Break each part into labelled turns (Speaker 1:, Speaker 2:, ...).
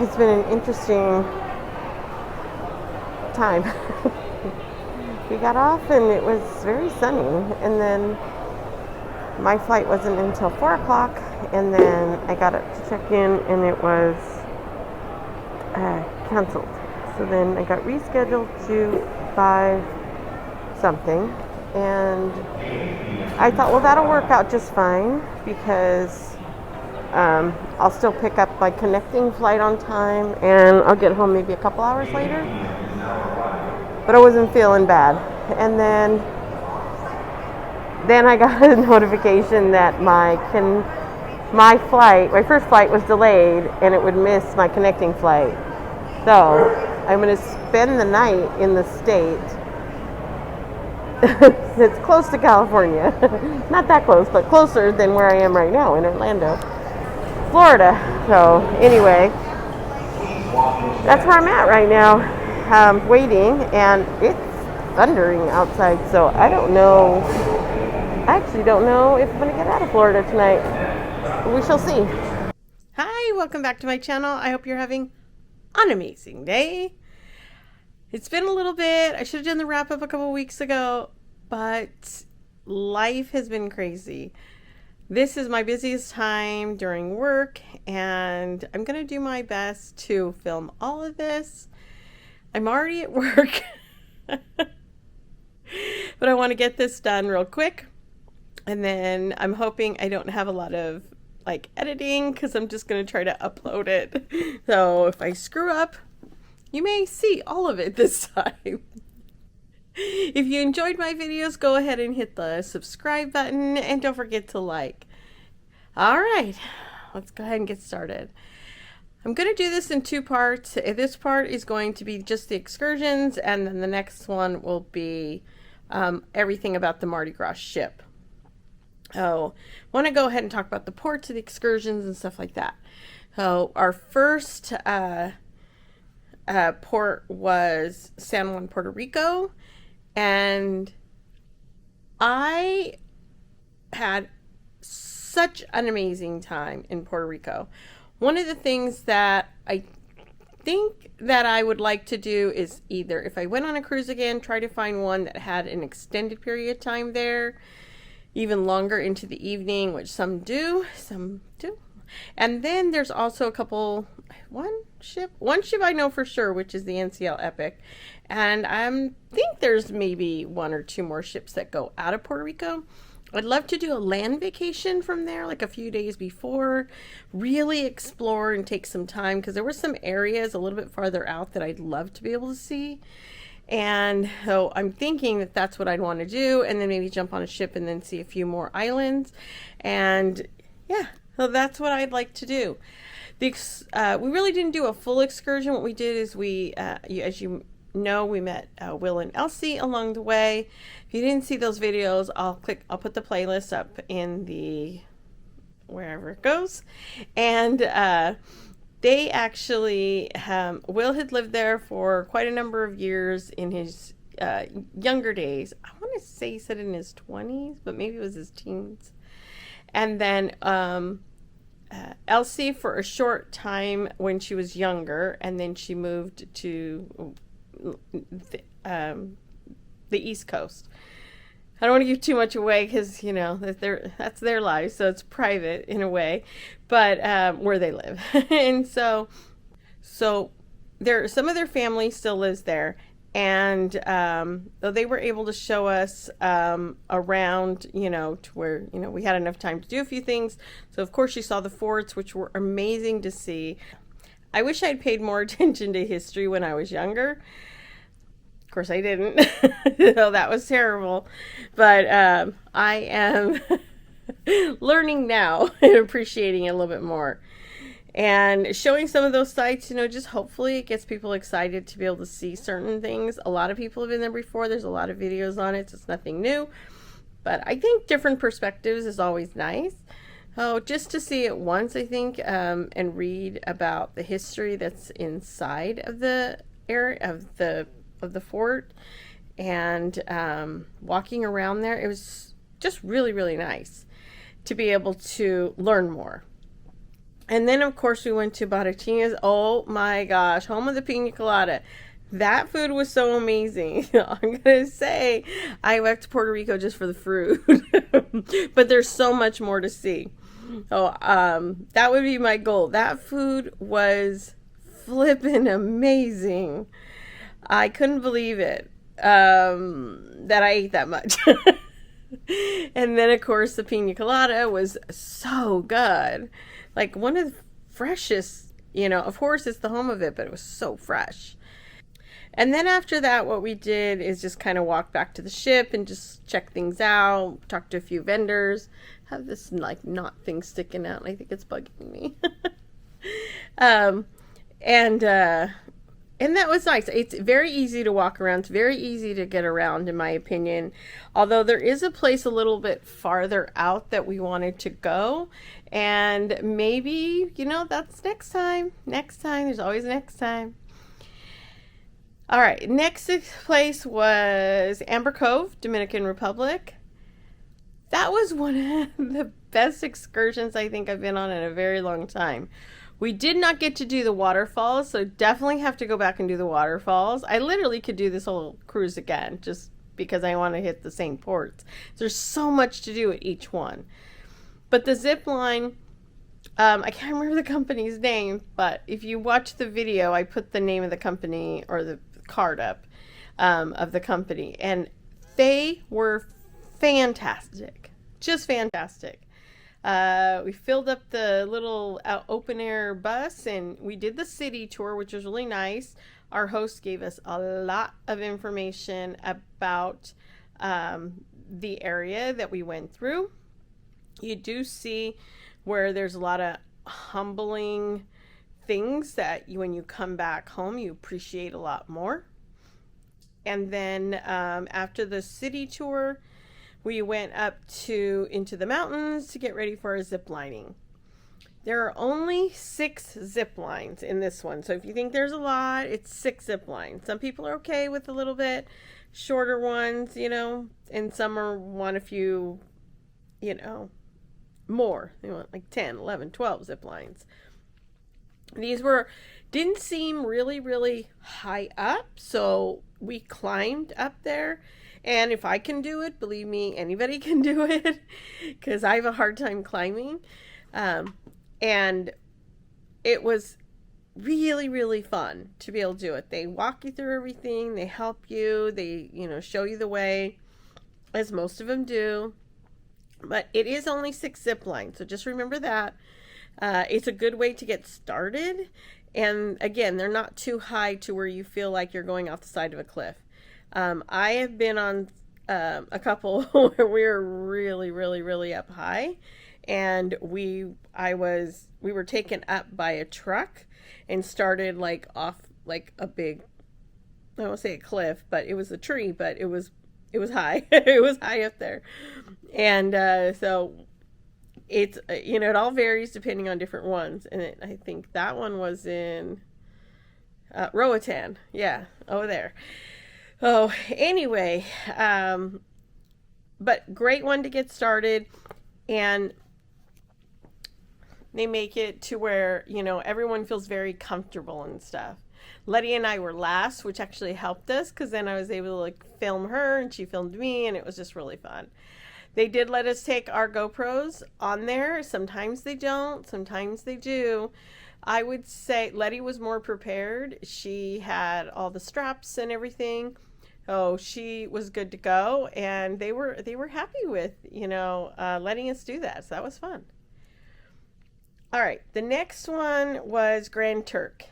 Speaker 1: it's been an interesting time. We got off and it was very sunny, and then my flight wasn't until 4 o'clock, and then I got up to check in and it was canceled. So then I got rescheduled to 5 something, and I thought, well, that'll work out just fine because I'll still pick up my connecting flight on time and I'll get home maybe a couple hours later. But I wasn't feeling bad. And then I got a notification that my first flight was delayed and it would miss my connecting flight. So I'm going to spend the night in the state that's close to California. Not that close, but closer than where I am right now in Orlando, Florida. So anyway, that's where I'm at right now, waiting, and it's thundering outside. So I actually don't know if I'm going to get out of Florida tonight. But we shall see. Hi, welcome back to my channel. I hope you're having an amazing day. It's been a little bit. I should have done the wrap up a couple weeks ago, but life has been crazy. This is my busiest time during work, and I'm going to do my best to film all of this. I'm already at work, but I want to get this done real quick. And then I'm hoping I don't have a lot of editing, because I'm just going to try to upload it. So if I screw up, you may see all of it this time. If you enjoyed my videos, go ahead and hit the subscribe button, and don't forget to like. All right, let's go ahead and get started. I'm going to do this in 2 parts. This part is going to be just the excursions, and then the next one will be everything about the Mardi Gras ship. Oh, I want to go ahead and talk about the ports of the excursions and stuff like that. So our first port was San Juan, Puerto Rico, and I had such an amazing time in Puerto Rico. One of the things that I think that I would like to do is either, if I went on a cruise again, try to find one that had an extended period of time there, even longer into the evening, which some do. And then there's also one ship I know for sure, which is the NCL Epic. And I think there's maybe 1 or 2 more ships that go out of Puerto Rico. I'd love to do a land vacation from there, like a few days before, really explore and take some time, because there were some areas a little bit farther out that I'd love to be able to see. And so I'm thinking that that's what I'd want to do, and then maybe jump on a ship and then see a few more islands. And yeah, so that's what I'd like to do. We really didn't do a full excursion. What we did is as you know, we met Will and Elsie along the way. If you didn't see those videos, I'll put the playlist up in the wherever it goes. And they actually, Will had lived there for quite a number of years in his younger days. I want to say he said in his 20s, but maybe it was his teens. And then Elsie for a short time when she was younger, and then she moved to the East Coast. I don't want to give too much away because, that's their lives, so it's private in a way, but where they live. And so some of their family still lives there, and though they were able to show us around, to where, we had enough time to do a few things. So of course you saw the forts, which were amazing to see. I wish I'd paid more attention to history when I was younger. Of course I didn't. So that was terrible. But I am learning now and appreciating it a little bit more. And showing some of those sites, just hopefully it gets people excited to be able to see certain things. A lot of people have been there before. There's a lot of videos on it, so it's nothing new. But I think different perspectives is always nice. Oh, just to see it once, I think, and read about the history that's inside of the area of the fort, and walking around there, it was just really, really nice to be able to learn more. And then, of course, we went to Barachina's. Oh my gosh, home of the pina colada. That food was so amazing. I'm going to say I went to Puerto Rico just for the fruit. But there's so much more to see. Oh, that would be my goal. That food was flippin' amazing. I couldn't believe it that I ate that much. And then, of course, the pina colada was so good. Like one of the freshest, of course, it's the home of it, but it was so fresh. And then after that, what we did is just kind of walk back to the ship and just check things out, talk to a few vendors. Have this like knot thing sticking out, and I think it's bugging me. um, and that was nice. It's very easy to walk around. It's very easy to get around, in my opinion. Although there is a place a little bit farther out that we wanted to go. And maybe, that's next time. Next time. There's always next time. All right. Next place was Amber Cove, Dominican Republic. That was one of the best excursions I think I've been on in a very long time. We did not get to do the waterfalls, so definitely have to go back and do the waterfalls. I literally could do this whole cruise again just because I want to hit the same ports. There's so much to do at each one. But the Zipline, I can't remember the company's name, but if you watch the video, I put the name of the company or the card up of the company, and they were fantastic. Just fantastic. We filled up the little open air bus and we did the city tour, which was really nice. Our host gave us a lot of information about the area that we went through. You do see where there's a lot of humbling things that when you come back home, you appreciate a lot more. And then after the city tour, we went up into the mountains to get ready for our zip lining. There are only 6 zip lines in this one. So if you think there's a lot, it's 6 zip lines. Some people are okay with a little bit shorter ones, and some want a few, more. They want like 10, 11, 12 zip lines. These didn't seem really, really high up. So we climbed up there. And if I can do it, believe me, anybody can do it because I have a hard time climbing. And it was really, really fun to be able to do it. They walk you through everything. They help you. They, show you the way, as most of them do. But it is only 6 zip lines. So just remember that. It's a good way to get started. And again, they're not too high to where you feel like you're going off the side of a cliff. I have been on a couple where we were really, really, really up high, and we were taken up by a truck and started like off like a big, I won't say a cliff, but it was a tree, but it was high. It was high up there, and so it's it all varies depending on different ones, and I think that one was in Roatan, yeah, over there. Oh, anyway, but great one to get started, and they make it to where, everyone feels very comfortable and stuff. Letty and I were last, which actually helped us because then I was able to like film her and she filmed me, and it was just really fun. They did let us take our GoPros on there. Sometimes they don't, sometimes they do. I would say Letty was more prepared. She had all the straps and everything. Oh, she was good to go, and they were happy with, letting us do that. So that was fun. All right. The next one was Grand Turk.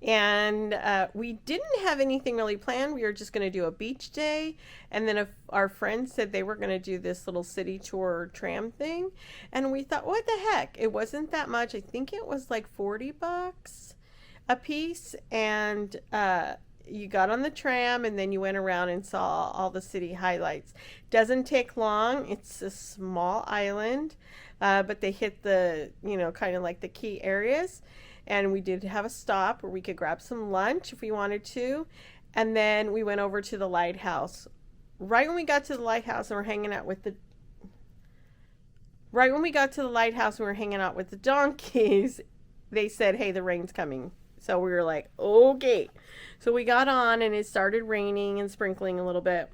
Speaker 1: And we didn't have anything really planned. We were just going to do a beach day. And then our friends said they were going to do this little city tour tram thing. And we thought, what the heck? It wasn't that much. I think it was like $40 a piece. And you got on the tram and then you went around and saw all the city highlights. Doesn't take long. It's a small island. But they hit the, kind of like the key areas. And we did have a stop where we could grab some lunch if we wanted to. And then we went over to the lighthouse. Right when we got to the lighthouse and we're hanging out with right when we got to the lighthouse, we were hanging out with the donkeys. They said, "Hey, the rain's coming." So we were like, "Okay." So we got on, and it started raining and sprinkling a little bit,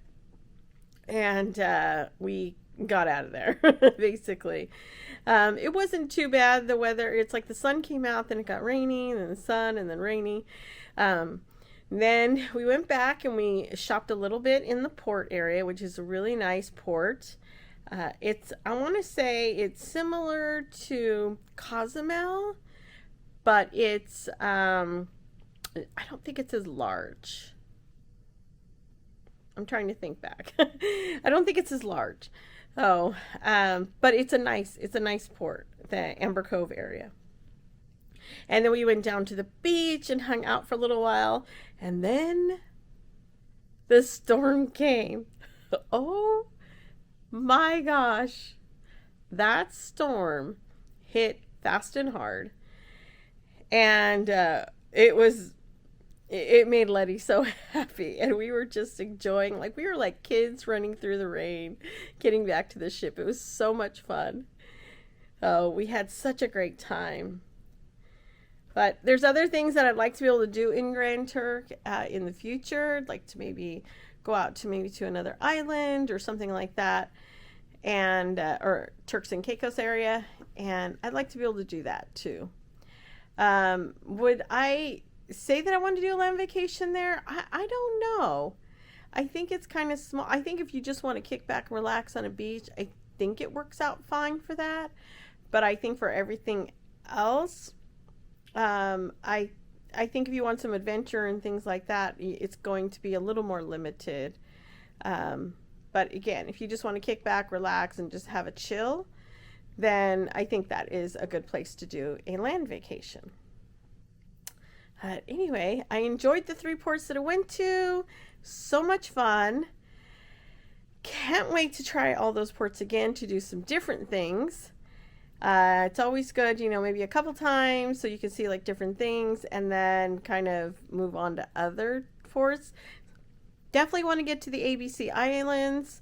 Speaker 1: and we got out of there basically. It wasn't too bad, the weather. It's like the sun came out, then it got rainy, then the sun, and then rainy. Then we went back and we shopped a little bit in the port area, which is a really nice port. I want to say it's similar to Cozumel, but it's I don't think it's as large. I'm trying to think back. I don't think it's as large. Oh, but it's a nice port, the Amber Cove area. And then we went down to the beach and hung out for a little while, and then the storm came. Oh my gosh, that storm hit fast and hard, and it made Letty so happy, and we were just enjoying, like we were like kids running through the rain, getting back to the ship. It was so much fun. Oh, we had such a great time. But there's other things that I'd like to be able to do in Grand Turk in the future. I'd like to maybe go out to another island or something like that, and or Turks and Caicos area, and I'd like to be able to do that too. Would I say that I want to do a land vacation there? I don't know. I think it's kind of small. I think if you just want to kick back and relax on a beach, I think it works out fine for that. But I think for everything else, I think if you want some adventure and things like that, it's going to be a little more limited. But again, if you just want to kick back, relax, and just have a chill, then I think that is a good place to do a land vacation. Anyway, I enjoyed the 3 ports that I went to. So much fun. Can't wait to try all those ports again to do some different things. It's always good, maybe a couple times so you can see like different things and then kind of move on to other ports. Definitely want to get to the ABC Islands,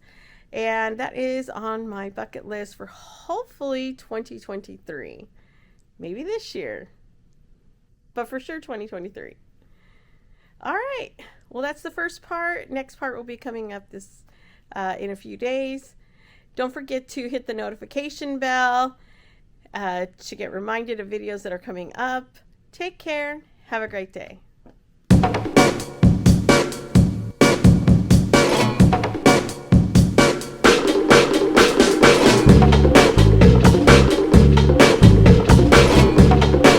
Speaker 1: and that is on my bucket list for hopefully 2023. Maybe this year, but for sure 2023. All right. Well, that's the first part. Next part will be coming up in a few days. Don't forget to hit the notification bell to get reminded of videos that are coming up. Take care. Have a great day.